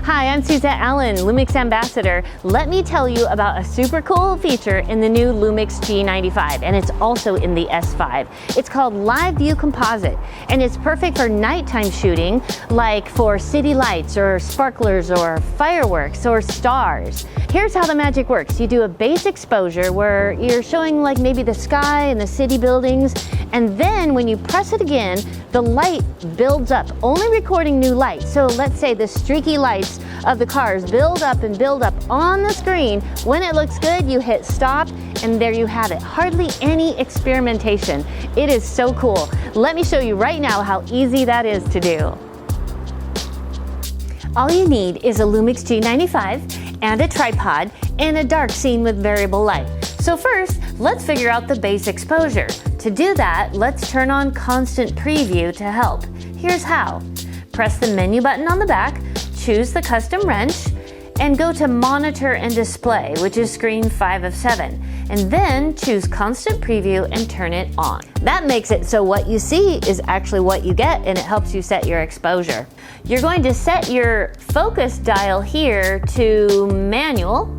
Hi, I'm SuzetteAllen, Lumix Ambassador. Let me tell you about a super cool feature in the new Lumix G95, and it's also in the S5. It's called Live View Composite, and it's perfect for nighttime shooting, like for city lights or sparklers or fireworks or stars. Here's how the magic works. You do a base exposure where you're showing like maybe the sky and the city buildings, and then when you press it again, the light builds up, only recording new light. So let's say the streaky lights of the cars build up and build up on the screen. When it looks good, you hit stop, and there you have it. Hardly any experimentation. It is so cool. Let me show you right now how easy that is to do. All you need is a Lumix G95 and a tripod and a dark scene with variable light. So first, let's figure out the base exposure. To do that, let's turn on constant preview to help. Here's how. Press the menu button on the back, choose the custom wrench, and go to Monitor and Display, which is screen 5 of 7. And then choose Constant Preview and turn it on. That makes it so what you see is actually what you get, and it helps you set your exposure. You're going to set your focus dial here to manual,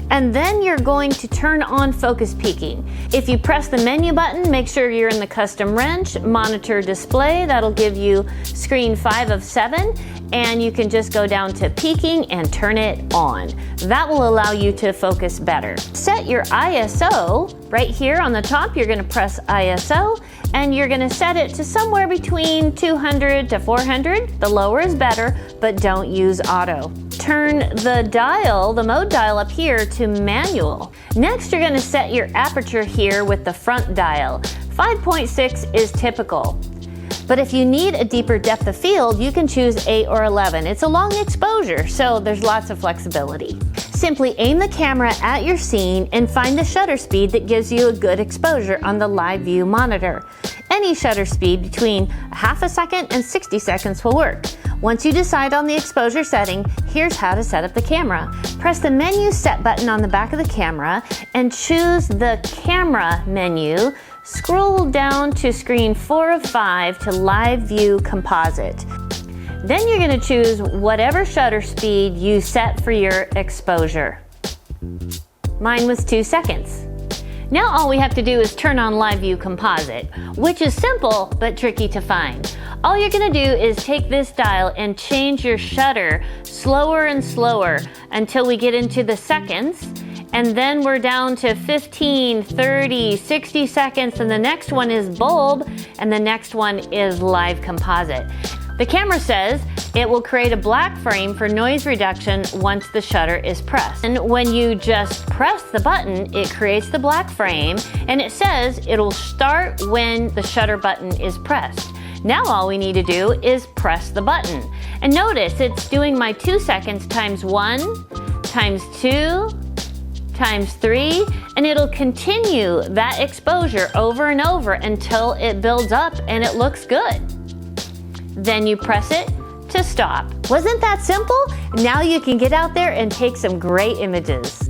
and then you're going to turn on focus peaking. If you press the menu button, make sure you're in the custom wrench, monitor display, that'll give you screen 5 of 7, and you can just go down to peaking and turn it on. That will allow you to focus better. Set your ISO. Right here on the top, you're gonna press ISO, and you're gonna set it to somewhere between 200 to 400. The lower is better, but don't use auto. Turn the dial, the mode dial up here to manual. Next, you're gonna set your aperture here with the front dial. 5.6 is typical. But if you need a deeper depth of field, you can choose 8 or 11. It's a long exposure, so there's lots of flexibility. Simply aim the camera at your scene and find the shutter speed that gives you a good exposure on the live view monitor. Any shutter speed between half a second and 60 seconds will work. Once you decide on the exposure setting, here's how to set up the camera. Press the menu set button on the back of the camera and choose the camera menu. Scroll down to screen 4 of 5 to Live View Composite. Then you're going to choose whatever shutter speed you set for your exposure. Mine was 2 seconds. Now all we have to do is turn on Live View Composite, which is simple but tricky to find. All you're going to do is take this dial and change your shutter slower and slower until we get into the seconds. And then we're down to 15, 30, 60 seconds, and the next one is bulb, and the next one is live composite. The camera says it will create a black frame for noise reduction once the shutter is pressed. And when you just press the button, it creates the black frame, and it says it'll start when the shutter button is pressed. Now all we need to do is press the button. And notice it's doing my 2 seconds times 1, times 2, times 3, and it'll continue that exposure over and over until it builds up and it looks good. Then you press it to stop. Wasn't that simple? Now you can get out there and take some great images.